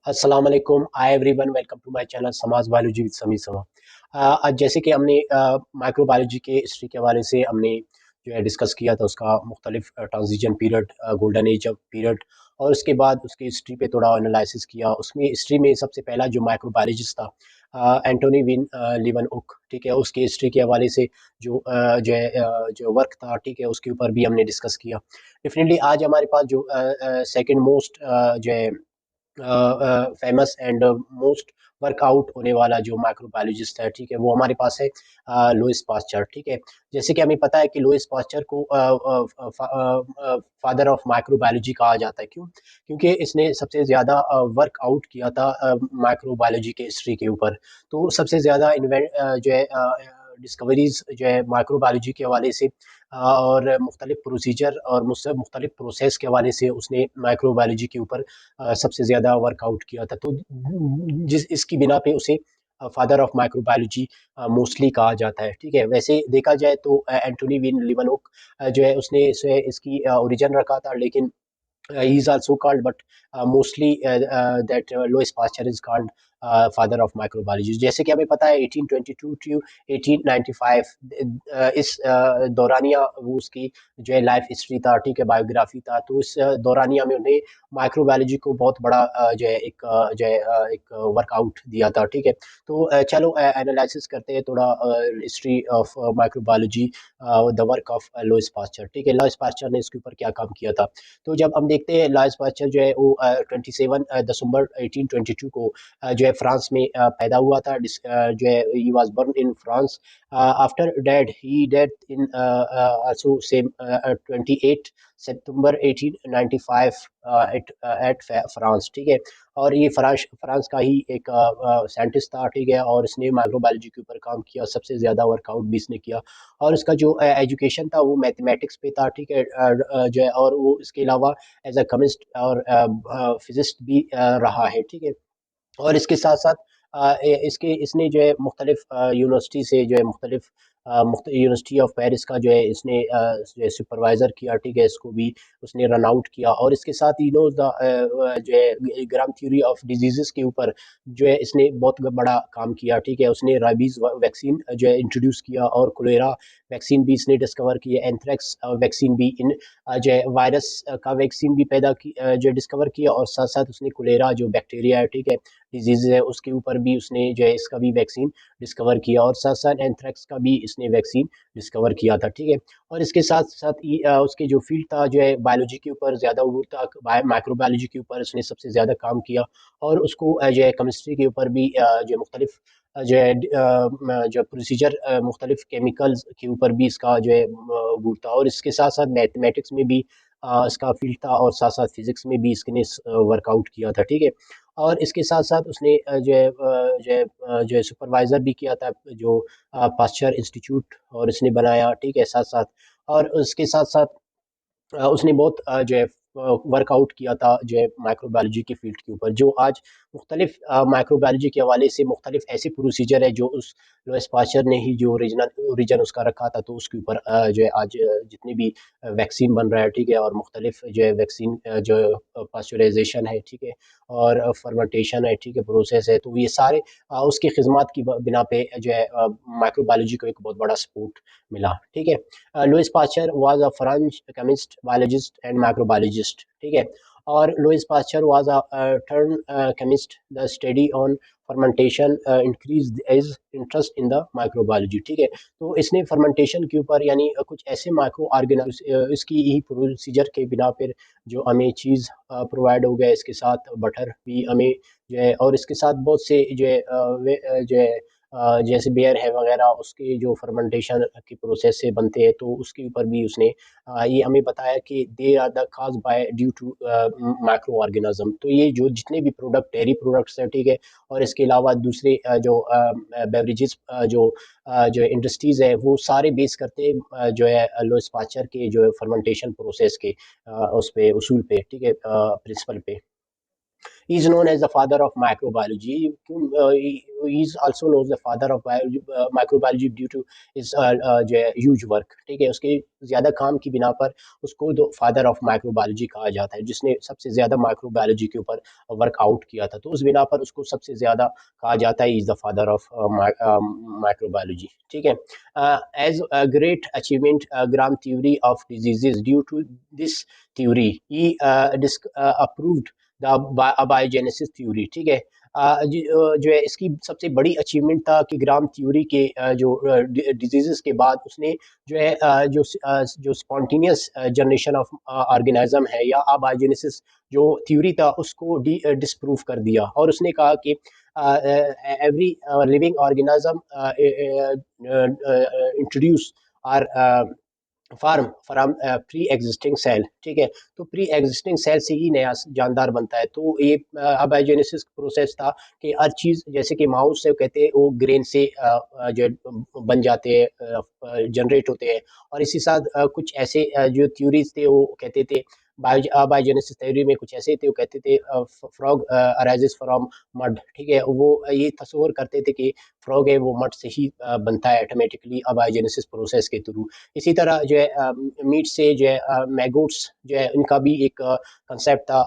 अस्सलाम वालेकुम। Hi everyone, welcome to my channel समाज बायोलॉजी विद समी समा। आज जैसे कि हमने माइक्रोबायोलॉजी के हिस्ट्री के हवाले से हमने जो है डिस्कस किया था, उसका मुख्तलिफ transition period, golden age of period, और उसके बाद उसकी हिस्ट्री पे थोड़ा एनालिसिस किया। उसमें हिस्ट्री में सबसे पहला जो माइक्रोबायोलॉजिस्ट था एंटोनी विन लिवन ओक, ठीक है, उसकी हिस्ट्री के हवाले से जो वर्क था, ठीक है, उसके ऊपर भी हमने डिस्कस किया। डेफिनेटली आज हमारे पास जो सेकंड मोस्ट जो है फेमस एंड मोस्ट वर्कआउट होने वाला जो माइक्रोबायोलॉजिस्ट है, ठीक है, वो हमारे पास है लुइस पास्चर, ठीक है। जैसे कि हमें पता है कि लुइस पास्चर को फादर ऑफ माइक्रोबायोलॉजी कहा जाता है। क्यों? क्योंकि इसने सबसे ज़्यादा वर्कआउट किया था माइक्रोबायोलॉजी के हिस्ट्री के ऊपर। तो सबसे ज़्यादा जो है डिस्कवरीज जो है माइक्रोबायोलॉजी के हवाले से और मुख्तलिफ प्रोसीजर और मुख्तलिफ प्रोसेस के हवाले से उसने माइक्रोबायोलॉजी के ऊपर सबसे ज़्यादा वर्कआउट किया था। तो जिस इसकी बिना पे उसे फादर ऑफ माइक्रोबायोलॉजी मोस्टली कहा जाता है, ठीक है। वैसे देखा जाए तो एंटोनी विन लिवनोक जो है उसने इसे इसकी ओरिजिन रखा था, लेकिन he is also called, but mostly that Louis Pasteur is called father of microbiology. जैसे कि हमें पता है 1822 टू 1895 इस दौरानिया वो उसकी जो है लाइफ हिस्ट्री था, ठीक है, बायोग्राफी था। तो इस दौरानिया में उन्हें माइक्रोबायोलॉजी को बहुत बड़ा एक वर्कआउट दिया था, ठीक है। तो चलो एनालिसिस करते हैं थोड़ा history of microbiology, the work of Louis Pasteur, ठीक है। लुइस पास्चर ने इसके ऊपर क्या काम किया था। तो जब हम देखते हैं लॉयस पास्चर जो है वो 27 दिसंबर 1822 को जो है फ्रांस में पैदा हुआ था। जो है ही was born in France. After that he dead in also same 28 September 1895 at France, ठीक है। और ये फ्रांस फ्रांस का ही एक साइंटिस्ट था, ठीक है, और इसने माइक्रोबायोलॉजी के ऊपर काम किया। सबसे ज़्यादा वर्कआउट भी इसने किया, और इसका जो एजुकेशन था वो मैथमेटिक्स पे था, ठीक है। जो है और वो इसके अलावा एज अ केमिस्ट और फिजिस्ट भी रहा है, ठीक है। और इसके साथ साथ इसके इसने जो है मुख्तलिफ यूनिवर्सिटी से जो है मुख्तलिफ यूनिवर्सिटी ऑफ पेरिस का जो है इसने जो है सुपरवाइज़र किया, ठीक है, इसको भी उसने रन आउट किया। और इसके साथ ही नो जो है ग्राम थ्योरी ऑफ डिजीज़ के ऊपर जो है इसने बहुत बड़ा काम किया, ठीक है। उसने राबीज़ वैक्सीन जो है इंट्रोड्यूस किया, और कोलेरा वैक्सीन भी इसने डिस्कवर की है, एंथ्रेक्स वैक्सीन भी इन जो है वायरस का वैक्सीन भी जो डिस्कवर किया। और साथ साथ उसने कोलेरा जो बैक्टीरिया है, ठीक है, डिजीज़ है, उसके ऊपर भी उसने जो है इसका भी वैक्सीन डिस्कवर किया। और साथ साथ एंथ्रेक्स का भी इसने वैक्सीन डिस्कवर किया था, ठीक है। और इसके साथ साथ ही उसके जो फील्ड था जो है बायोलॉजी के ऊपर ज़्यादा वो था, माइक्रोबायोलॉजी के ऊपर उसने सबसे ज़्यादा काम किया। और उसको जो है केमिस्ट्री के ऊपर भी जो मुख्तलिफ जो है जो प्रोसीजर मुख्तलिफ केमिकल्स के ऊपर भी इसका जो है वो था। और इसके साथ साथ मैथमेटिक्स में भी इसका फील्ड था, और साथ साथ फिजिक्स में भी इसने वर्कआउट किया था, ठीक है। और इसके साथ साथ उसने जो है सुपरवाइज़र भी किया था, जो पाश्चर इंस्टीट्यूट, और इसने बनाया, ठीक है, साथ साथ। और उसके साथ साथ उसने बहुत जो है वर्कआउट किया था जो है माइक्रोबायोलॉजी के फील्ड के ऊपर। जो आज मुख्तलिफ माइक्रोबायोलॉजी के हवाले से मुख्तलिफ ऐसे प्रोसीजर है जो उस लुईस पाश्चर ने ही जो ओरिजिन उसका रखा था। तो उसके ऊपर जो है आज जितनी भी वैक्सीन बन रहा है, ठीक है, और मुख्तलिफ जो है वैक्सीन जो पास्चराइजेशन है, ठीक है, और फर्मेंटेशन है, ठीक है, प्रोसेस है, तो ये सारे उसकी खिदमत की बिना पे जो है माइक्रोबायोलॉजी को एक बहुत बड़ा सपोर्ट मिला, ठीक है। Lewis pasture was a French chemist, biologist and microbiologist, ठीक है। और Lewis pasture was a turn chemist, the study on fermentation increase his interest in the microbiology, ठीक है। तो इसने फर्मेंटेशन के ऊपर यानी कुछ ऐसे माइक्रो ऑर्गेनाइज इसकी ही प्रोसीजर के बिना पर जो हमें चीज़ प्रोवाइड हो गया, इसके साथ बटर भी हमें जो है, और इसके साथ बहुत से जो है जो है जैसे बेयर है वगैरह, उसके जो फर्मेंटेशन की प्रोसेस से बनते हैं, तो उसके ऊपर भी उसने ये हमें बताया कि they are the cause by due to micro organism. तो ये जो जितने भी प्रोडक्ट डेयरी प्रोडक्ट्स हैं, ठीक है, और इसके अलावा दूसरे जो बेवरेजेस जो इंडस्ट्रीज है, वो सारे बेस करते हैं जो है लुईस पास्चर के जो फर्मेंटेशन प्रोसेस के उस पे उसूल पे, ठीक है, प्रिंसिपल पे। He is known as the father of microbiology. He is also known as the father of microbiology due to his जो है huge work. ठीक है, उसके ज़्यादा काम की बिना पर उसको दो फादर ऑफ माइक्रोबायोलॉजी कहा जाता है, जिसने सबसे ज़्यादा माइक्रोबायोलॉजी के ऊपर वर्कआउट किया था, तो उस बिना पर उसको सबसे ज़्यादा कहा जाता है is the father of microbiology. ठीक है, as a great achievement germ theory of diseases due to this theory he approved the biogenesis theory. ठीक है, जो है इसकी सबसे बड़ी अचीवमेंट था कि ग्राम थ्योरी के जो डिजीजेस के बाद उसने जो है जो स्पॉन्टेनियस जनरेशन ऑफ ऑर्गेनिज्म है या अबायोजेनेसिस जो थ्योरी था उसको डिस्प्रूव कर दिया, और उसने कहा कि every living organism introduce are form from pre existing cell. ठीक है, तो प्री एग्जिस्टिंग सेल से ही नया जानदार बनता है. तो ये अबायोजेनेसिस प्रोसेस था कि हर चीज़, जैसे कि माउस से कहते हैं वो ग्रेन से जो बन जाते हैं, जनरेट होते हैं, और इसी साथ कुछ ऐसे जो थ्योरीज थे वो कहते थे बायोजेनेसिस थ्योरी में कुछ ऐसे थे, वो कहते थे फ्रॉग अराइजेस फ्रॉम मड. ठीक है, वो ये तस्वर करते थे कि फ्रॉग है वो मड से ही बनता है ऑटोमेटिकली अबायोजेनेसिस प्रोसेस के थ्रू. इसी तरह जो है मीट से जो है मैगोट्स जो है इनका भी एक कंसेप्ट था,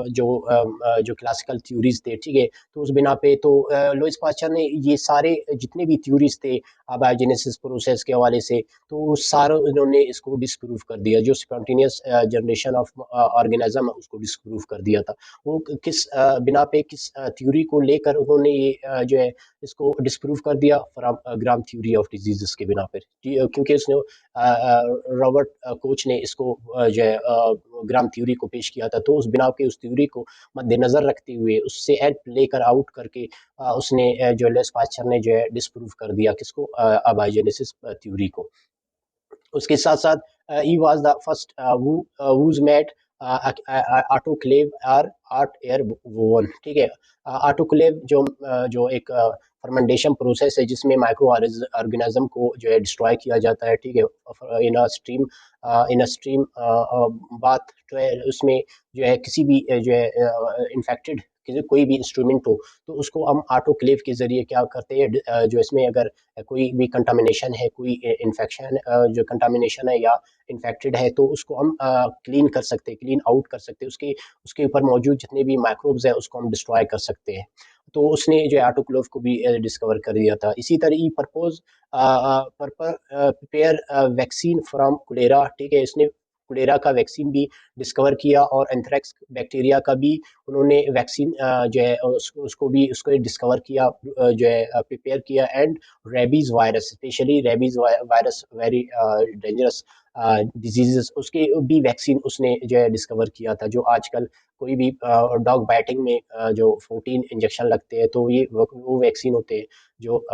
जो क्लासिकल थ्योरीज थे. ठीक है, तो उस बिना पे तो लुईस पास्चर ने ये सारे जितने भी थ्योरीज थे बायोजेनेसिस प्रोसेस के हवाले से, तो सारे इन्होंने इसको डिस्प्रूव कर दिया. जो स्पॉन्टेनियस जनरेशन ऑफ ऑर्गेनिज्म उसको डिस्प्रूव कर दिया था. वो किस बिना पे, किस थ्योरी को लेकर उन्होंने ये जो है इसको डिस्प्रूव कर दिया from gram theory of diseases के बिना पर. क्योंकि उसने रॉबर्ट कोच ने इसको जो है ग्राम थ्योरी को पेश किया था, तो उस बिना के उस थ्योरी को मद्देनजर रखते हुए उससे हेल्प लेकर आउट करके उसने जो लेस पास्चर ने जो है डिस्प्रूव कर दिया किसको, अबायोजेनेसिस थ्योरी को. उसके साथ साथ he was the first who's made autoclave और आर्ट एयर वोवन. ठीक है, ऑटोक्लेव जो एक फर्मेंटेशन प्रोसेस है जिसमें माइक्रो ऑर्गेनिज्म को जो है डिस्ट्रॉय किया जाता है. ठीक है, इन अ स्ट्रीम बात जो है उसमें जो है किसी भी जो है इन्फेक्टेड किसी कोई भी इंस्ट्रूमेंट हो, तो उसको हम ऑटोक्लेव के जरिए क्या करते हैं, जो इसमें अगर कोई भी कंटामिनेशन है, कोई इन्फेक्शन जो कंटामिनेशन है या इन्फेक्टेड है, तो उसको हम क्लीन कर सकते हैं, क्लीन आउट कर सकते हैं, उसके उसके ऊपर मौजूद जितने भी माइक्रोब्स हैं उसको हम डिस्ट्रॉय कर सकते हैं. तो उसने जो है ऑटोक्लेव को भी डिस्कवर कर दिया था. इसी तरह ही purpose prepare vaccine from cholera. ठीक है, इसने कोलेरा का वैक्सीन भी डिस्कवर किया, और एंथ्रेक्स बैक्टीरिया का भी उन्होंने वैक्सीन जो है उसको डिस्कवर किया, जो है प्रिपेयर किया. And rabies virus, specially rabies virus very dangerous diseases, उसके भी वैक्सीन उसने जो है डिस्कवर किया था. जो आजकल कोई भी डॉग बाइटिंग में जो 14 इंजेक्शन लगते हैं, तो ये वो वैक्सीन होते हैं जो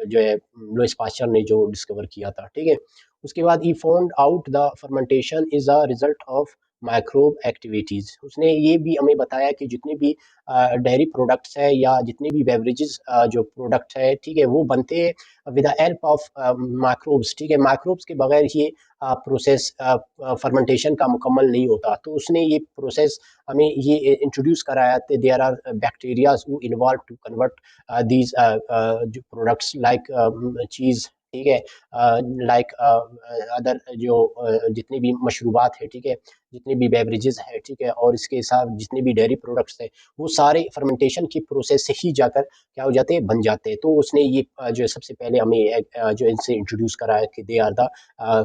जो है लुईस पास्चर ने जो डिस्कवर किया था. ठीक है, उसके बाद he found out the fermentation is a result of microbe activities. उसने ये भी हमें बताया कि जितने भी डेयरी प्रोडक्ट्स है या जितने भी बेवरेजेस जो प्रोडक्ट है, ठीक है, वो बनते हैं with the help of microbes. ठीक है, माइक्रोब्स के बगैर ये प्रोसेस फर्मेंटेशन का मुकम्मल नहीं होता. तो उसने ये प्रोसेस हमें ये इंट्रोड्यूस कराया थे. There are bacterias who involve to convert these जो प्रोडक्ट्स लाइक चीज़. ठीक है, लाइक अदर जो जितने भी मशरूबात है, ठीक है, जितने भी बेवरेजेस है, ठीक है, और इसके साथ जितने भी डेयरी प्रोडक्ट्स है, वो सारे फर्मेंटेशन की प्रोसेस से ही जाकर क्या हो जाते हैं, बन जाते हैं. तो उसने ये जो सबसे पहले हमें जो इनसे इंट्रोड्यूस कराया कि they are the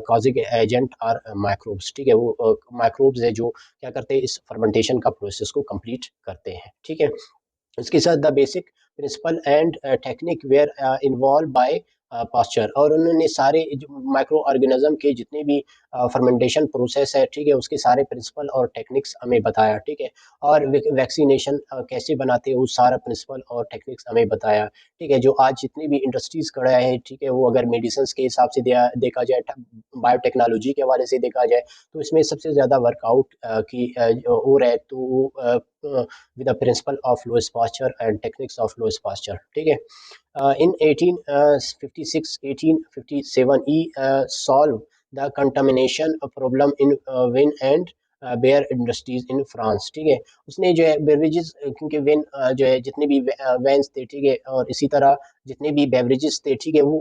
causing agent और माइक्रोब्स. ठीक है, वो माइक्रोब्स है जो क्या करते हैं, इस फर्मेंटेशन का प्रोसेस को कंप्लीट करते हैं. ठीक है, इसके साथ the basic principle and technique were involve by Pasteur, और उन्होंने सारे माइक्रो ऑर्गेनिज्म के जितने भी फर्मेंटेशन प्रोसेस है, ठीक है, उसके सारे प्रिंसिपल और टेक्निक्स हमें बताया. ठीक है, और वैक्सीनेशन कैसे बनाते हैं, वो सारा प्रिंसिपल और टेक्निक्स हमें बताया. ठीक है, जो आज जितनी भी इंडस्ट्रीज खड़ा है, ठीक है, वो अगर मेडिसिन के हिसाब से देखा जाए, बायोटेक्नोलॉजी के हवाले से देखा जाए, तो इसमें सबसे ज़्यादा वर्कआउट की हो रहा है, तो with the principle of Louis Pasteur and techniques of Louis Pasteur. ठीक है, in 1856 1857 he solved the contamination problem in wine and beer industries in France, ठीक है। उसने जो है बेवरेजेस, क्योंकि वेन जो है जितने भी वैन्स थे, ठीक है, और इसी तरह जितने भी बेवरेजेस थे, ठीक है, वो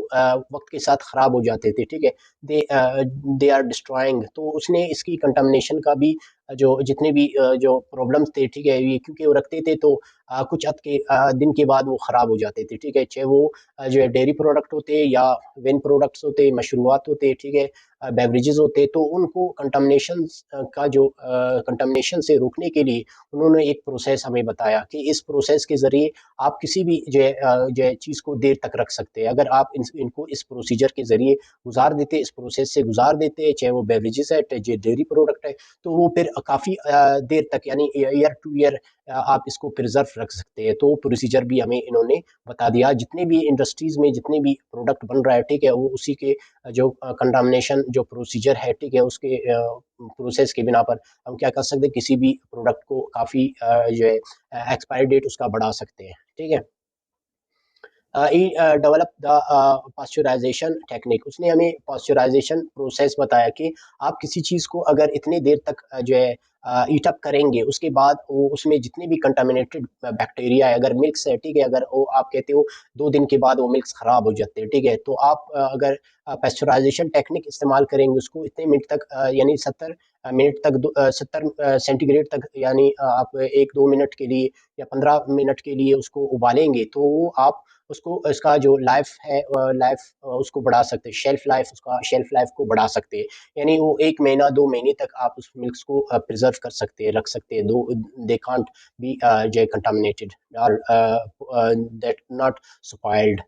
वक्त के साथ खराब हो जाते थे, ठीक है। दे दे आर डिस्ट्रॉइंग, तो उसने इसकी कंटामिनेशन का भी जो जितने भी जो प्रॉब्लम्स थे, ठीक है, ये क्योंकि वो रखते थे तो कुछ हद के दिन के बाद वो खराब हो जाते थे, ठीक है, चाहे वो जो है डेयरी प्रोडक्ट होते या वेन प्रोडक्ट्स होते, मशरूबात होते, ठीक है, बेवरेजेस होते, तो उनको कंटामिनेशन का जो कंटामिनेशन से रोकने के लिए उन्होंने एक प्रोसेस हमें बताया कि इस प्रोसेस के जरिए आप किसी भी जो है चीज़ को देर तक रख सकते हैं। अगर आप इनको इस प्रोसीजर के जरिए गुजार देते, इस प्रोसेस से गुजार देते, चाहे वो बेवरेजेस है, चाहे डेयरी प्रोडक्ट है, तो वो फिर काफ़ी देर तक, यानी ईयर टू ईयर आप इसको प्रिजर्व रख सकते हैं। तो प्रोसीजर भी हमें इन्होंने बता दिया। जितने भी इंडस्ट्रीज में जितने भी प्रोडक्ट बन रहा है, ठीक है, वो उसी के जो कंटामिनेशन जो प्रोसीजर है, ठीक है, उसके प्रोसेस के बिना पर हम क्या कर सकते हैं, किसी भी प्रोडक्ट को काफ़ी जो है एक्सपायरी डेट उसका बढ़ा सकते हैं, ठीक है। डेवलप द पास्चराइजेशन टेक्निक, उसने हमें पास्चराइजेशन प्रोसेस बताया कि आप किसी चीज़ को अगर इतनी देर तक जो है ईट अप करेंगे, उसके बाद वो उसमें जितने भी कंटामिनेटेड बैक्टीरिया है, अगर मिल्क है, ठीक है, अगर वो आप कहते हो 2 दिन के बाद वो मिल्क खराब हो जाते हैं, ठीक है, तो आप अगर पास्चराइजेशन टेक्निक इस्तेमाल करेंगे, उसको इतने मिनट तक यानी 70 मिनट तक 70 सेंटीग्रेड तक, यानी आप 1-2 मिनट के लिए या 15 मिनट के लिए उसको उबालेंगे, तो वो आप उसको इसका जो लाइफ है लाइफ उसको बढ़ा सकते हैं, शेल्फ लाइफ उसका शेल्फ लाइफ को बढ़ा सकते हैं। यानी वो 1 महीना 2 महीने तक आप उस मिल्क को प्रिजर्व कर सकते हैं, रख सकते हैं। दो दे कांट बी जो कंटामिनेटेड और दैट नॉट स्पॉइल्ड।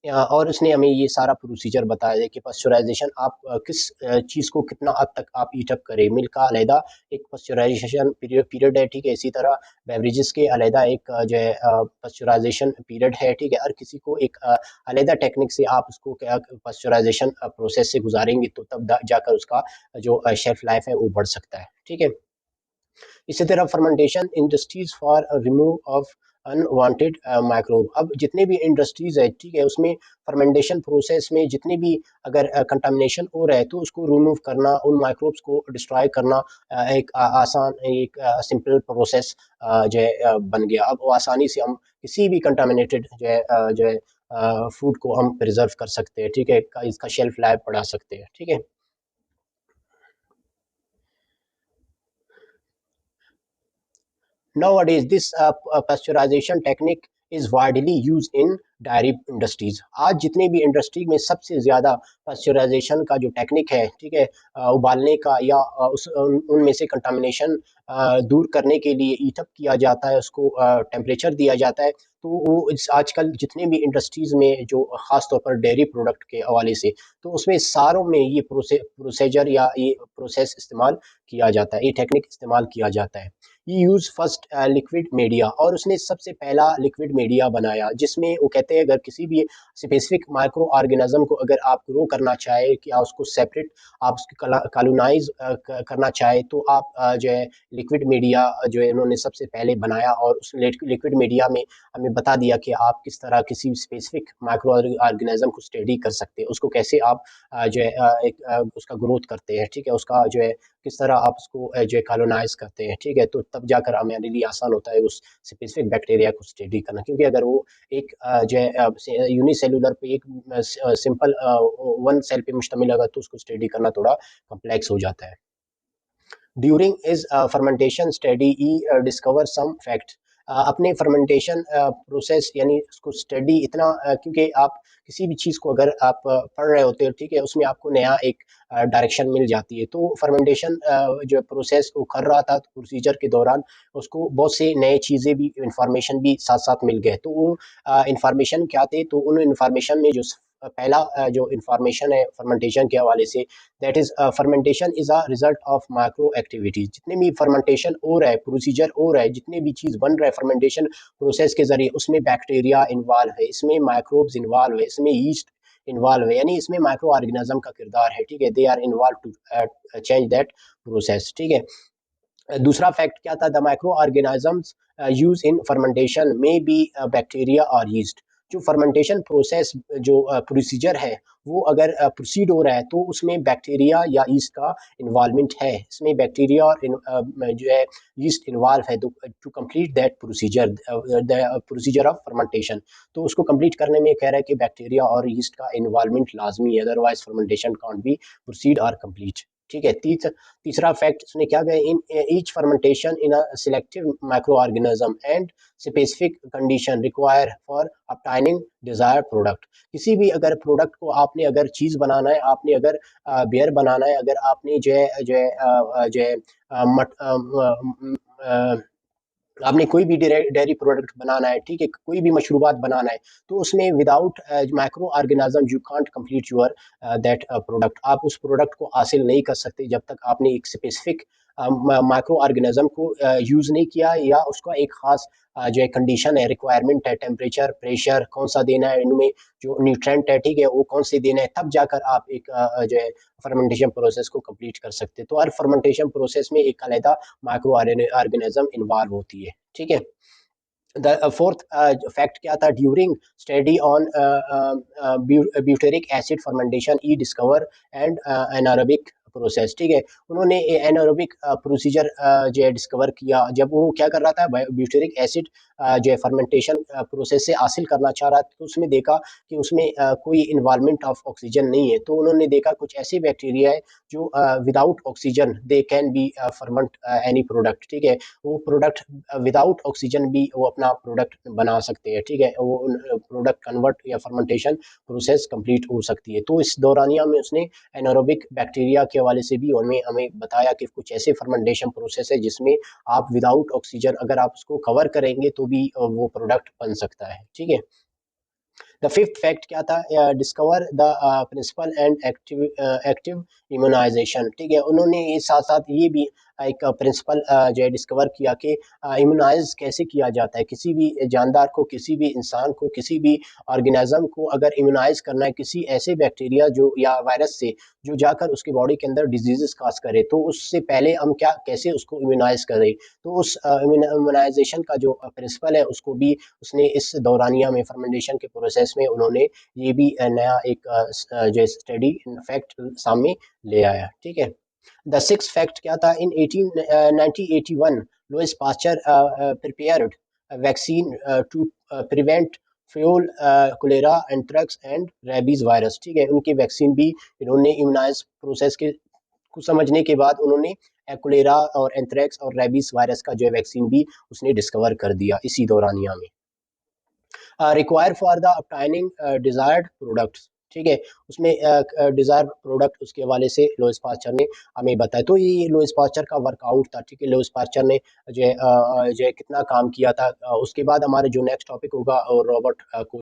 और उसने हमें ये सारा प्रोसीजर बताया है कि पास्चराइजेशन आप किस चीज़ को कितना हद तक आप ईट अप करें। मिल्क का अलहदा एक पास्चराइजेशन पीरियड है, ठीक है, इसी तरह बेवरेजेस के अलहदा एक जो है पास्चराइजेशन पीरियड है, ठीक है। हर किसी को एक अलहदा टेक्निक से आप उसको क्या पास्चराइजेशन प्रोसेस से गुजारेंगे, तो तब जाकर उसका जो शेल्फ लाइफ है वो बढ़ सकता है, ठीक है। इसी तरह fermentation industries for remove of unwanted microbe, अब जितने भी इंडस्ट्रीज है, ठीक है, उसमें फर्मेंटेशन प्रोसेस में जितने भी अगर कंटामिनेशन हो रहा है, तो उसको रिमूव करना, उन माइक्रोब्स को डिस्ट्रॉय करना एक आसान एक सिंपल प्रोसेस जो है बन गया। अब वो आसानी से हम किसी भी कंटामिनेटेड जो है फूड को हम प्रिजर्व कर सकते हैं, ठीक है, इसका शेल्फ लाइफ बढ़ा सकते हैं, ठीक है। Nowadays, this pasteurization technique is widely used in diary industries. आज जितने भी इंडस्ट्री में सबसे ज़्यादा पास्चराइजेशन का जो टेक्निक है, ठीक है, उबालने का या उनमें से कंटामिनेशन दूर करने के लिए हीटअप किया जाता है, उसको टेम्परेचर दिया जाता है। तो वो आजकल जितने भी इंडस्ट्रीज में जो ख़ास तौर पर डेयरी प्रोडक्ट के हवाले से, तो उसमें सारों में ये प्रोसीजर या ये प्रोसेस इस्तेमाल किया जाता है, ये टेक्निक इस्तेमाल किया जाता है। ही यूज फर्स्ट लिक्विड मीडिया, और उसने सबसे पहला लिक्विड मीडिया बनाया, जिसमें वो कहते हैं अगर किसी भी स्पेसिफिक माइक्रो ऑर्गेनिज्म को अगर आप ग्रो करना चाहे, कि आप उसको सेपरेट आप उसको कॉलोनाइज करना चाहे, तो आप जो है लिक्विड मीडिया जो है उन्होंने सबसे पहले बनाया। और उस लिक्विड मीडिया में हमें बता दिया कि आप किस तरह किसी स्पेसिफिक माइक्रो ऑर्गेनिज्म को स्टडी कर सकते हैं, उसको कैसे आप जो है उसका ग्रोथ करते हैं, ठीक है, उसका जो है किस तरह आप उसको जो है कॉलोनाइज करते हैं, ठीक है, तो तब जाकर हमारे लिए आसान होता है उस स्पेसिफिक बैक्टीरिया को स्टडी करना। क्योंकि अगर वो एक जो है यूनिसेलुलर पे एक सिंपल वन सेल पे मुश्तमिल होगा, तो उसको स्टडी करना थोड़ा कॉम्प्लेक्स हो जाता है। During is fermentation study he discover some fact, अपने फर्मेंटेशन प्रोसेस यानी उसको स्टडी इतना क्योंकि आप किसी भी चीज़ को अगर आप पढ़ रहे होते हो, ठीक है, उसमें आपको नया एक डायरेक्शन मिल जाती है। तो फर्मेंटेशन जो प्रोसेस वो कर रहा था, तो प्रोसीजर के दौरान उसको बहुत से नए चीज़ें भी इंफॉर्मेशन भी साथ साथ मिल गए। तो वो इंफॉर्मेशन क्या थे, तो उन इंफॉर्मेशन में जो पहला जो इंफॉर्मेशन है फर्मेंटेशन के हवाले से, that is fermentation is a result of micro activities. जितने भी फर्मेंटेशन हो रहा है, प्रोसीजर हो रहा है, जितने भी चीज़ बन रहा है फर्मेंटेशन प्रोसेस के जरिए, उसमें बैक्टीरिया इन्वॉल्व है, इसमें माइक्रोब्स इन्वॉल्व है, इसमें ईस्ट इन्वॉल्व है, यानी इसमें माइक्रो ऑर्गेनिज्म का किरदार है, ठीक है, they are involve to change that process, ठीक है। दूसरा फैक्ट क्या था, the micro organisms use in fermentation में बी बैक्टीरिया और यीस्ट। जो फर्मेंटेशन प्रोसेस जो प्रोसीजर है वो अगर प्रोसीड हो रहा है तो उसमें बैक्टीरिया या ईस्ट का इन्वॉल्वमेंट है, इसमें बैक्टीरिया और जो है ईस्ट इन्वॉल्व है to complete that procedure, the procedure of fermentation. तो उसको कंप्लीट करने में कह रहा है कि बैक्टीरिया और ईस्ट का इन्वॉल्वमेंट लाजमी है, otherwise fermentation can't be proceed और कंप्लीट। ठीक है। तीसरा फैक्ट उसने क्या कहा, in each fermentation in a selective micro organism and specific condition require for obtaining desired product. किसी भी अगर प्रोडक्ट को आपने अगर चीज़ बनाना है, आपने अगर बियर बनाना है, अगर आपने आपने कोई भी डेयरी प्रोडक्ट बनाना है, ठीक है, कोई भी मशरूबात बनाना है, तो उसमें without micro organism you can't complete your that product. आप उस प्रोडक्ट को हासिल नहीं कर सकते जब तक आपने एक स्पेसिफिक माइक्रो ऑर्गेनिज्म को यूज़ नहीं किया, या उसका एक खास जो है कंडीशन है, रिक्वायरमेंट है, टेम्परेचर, प्रेशर कौन सा देना है, इनमें जो न्यूट्रेंट है, ठीक है, वो कौन से देना है, तब जाकर आप एक जो है फर्मेंटेशन प्रोसेस को कंप्लीट कर सकते हैं। तो हर फर्मेंटेशन प्रोसेस में एक अलग माइक्रो ऑर्गेनिज्म इन्वॉल्व होती है। ठीक है। द फोर्थ फैक्ट क्या था, during study on butyric acid fermentation E discover and anaerobic process. ठीक है, उन्होंने एनारोबिक प्रोसीजर जो है डिस्कवर किया, जब वो क्या कर रहा था, ब्यूटेरिक एसिड जो है फर्मेंटेशन प्रोसेस से हासिल करना चाह रहा था, तो उसमें देखा कि उसमें कोई इन्वॉल्वमेंट ऑफ ऑक्सीजन नहीं है। तो उन्होंने देखा कुछ ऐसे बैक्टीरिया है जो without oxygen they can be ferment any product. ठीक है, वो प्रोडक्ट विदाउट ऑक्सीजन भी वो अपना प्रोडक्ट बना सकते हैं। ठीक है, वो प्रोडक्ट कन्वर्ट या फर्मेंटेशन प्रोसेस कंप्लीट हो सकती है। तो इस दौरानिया में उसने एनारोबिक बैक्टीरिया के हवाले से भी हमें हमें बताया कि कुछ ऐसे फर्मेंटेशन प्रोसेस है जिसमें आप विदाउट ऑक्सीजन अगर आप उसको कवर करेंगे तो भी वो प्रोडक्ट बन सकता है। ठीक है। द फिफ्थ फैक्ट क्या था, discover the principle and active active immunization. ठीक है, उन्होंने ये साथ साथ ये भी एक प्रिंसिपल जो है डिस्कवर किया कि इम्यूनाइज कैसे किया जाता है, किसी भी जानदार को, किसी भी इंसान को, किसी भी ऑर्गेनिज्म को अगर इम्यूनाइज करना है किसी ऐसे बैक्टीरिया जो या वायरस से जो जाकर उसकी बॉडी के अंदर डिजीजेस काज करे, तो उससे पहले हम क्या कैसे उसको इम्यूनाइज करें। तो उस इम्यूनाइजेशन का जो प्रिंसिपल है उसको भी उसने इस दौरानिया में फर्मेंटेशन के प्रोसेस में उन्होंने ये भी नया एक जो स्टडी फैक्ट सामने ले आया। ठीक है। द सिक्स फैक्ट क्या था, in 1981 Louis Pasteur prepared vaccine to prevent fowl cholera anthrax and rabies virus. ठीक है, उनकी वैक्सीन भी इन्होंने इम्यूनाइज प्रोसेस के को समझने के बाद उन्होंने कोलेरा और एंथ्रेक्स और रेबीज वायरस का जो है वैक्सीन भी उसने डिस्कवर कर दिया इसी दौरानिया में। Require for the obtaining desired products. ठीक है, उसमें डिजायर प्रोडक्ट उसके हवाले से लुइस पास्चर ने हमें बताया। तो ये लुइस पास्चर का वर्कआउट था। ठीक है, लुइस पास्चर ने जो है कितना काम किया था। उसके बाद हमारे जो नेक्स्ट टॉपिक होगा, रॉबर्ट